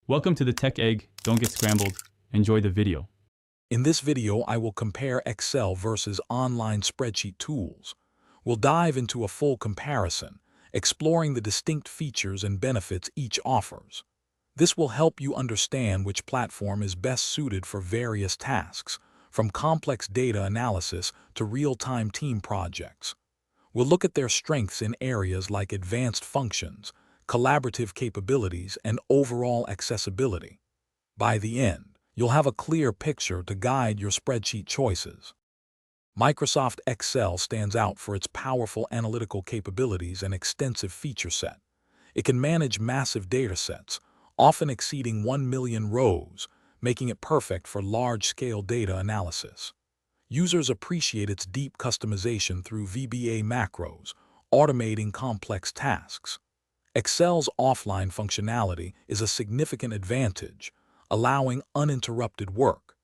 Welcome to the Tech Egg. Don't get scrambled. Enjoy the video. In this video, I will compare Excel versus online spreadsheet tools. We'll dive into a full comparison, exploring the distinct features and benefits each offers. This will help you understand which platform is best suited for various tasks, from complex data analysis to real-time team projects. We'll look at their strengths in areas like advanced functions, collaborative capabilities, and overall accessibility. By the end, you'll have a clear picture to guide your spreadsheet choices. Microsoft Excel stands out for its powerful analytical capabilities and extensive feature set. It can manage massive data sets, often exceeding 1 million rows, making it perfect for large-scale data analysis. Users appreciate its deep customization through VBA macros, automating complex tasks. Excel's offline functionality is a significant advantage, allowing uninterrupted work.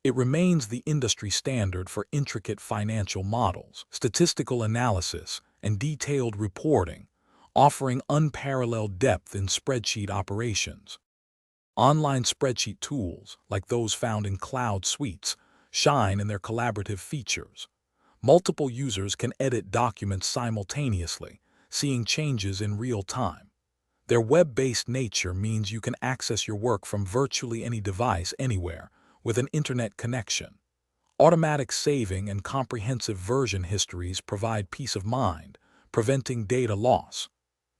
It remains the industry standard for intricate financial models, statistical analysis, and detailed reporting, offering unparalleled depth in spreadsheet operations. Online spreadsheet tools, like those found in cloud suites, shine in their collaborative features. Multiple users can edit documents simultaneously, seeing changes in real time. Their web-based nature means you can access your work from virtually any device anywhere with an internet connection. Automatic saving and comprehensive version histories provide peace of mind, preventing data loss.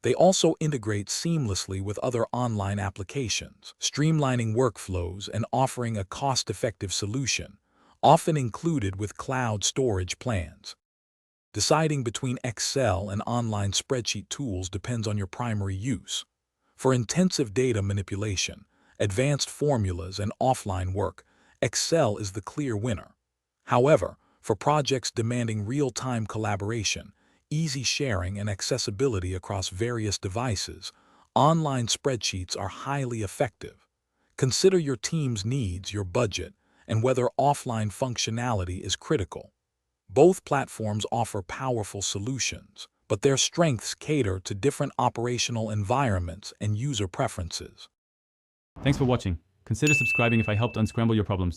They also integrate seamlessly with other online applications, streamlining workflows and offering a cost-effective solution, often included with cloud storage plans. Deciding between Excel and online spreadsheet tools depends on your primary use. For intensive data manipulation, advanced formulas, and offline work, Excel is the clear winner. However, for projects demanding real-time collaboration, easy sharing, and accessibility across various devices, online spreadsheets are highly effective. Consider your team's needs, your budget, and whether offline functionality is critical. Both platforms offer powerful solutions, but their strengths cater to different operational environments and user preferences. Thanks for watching. Consider subscribing if I helped unscramble your problems.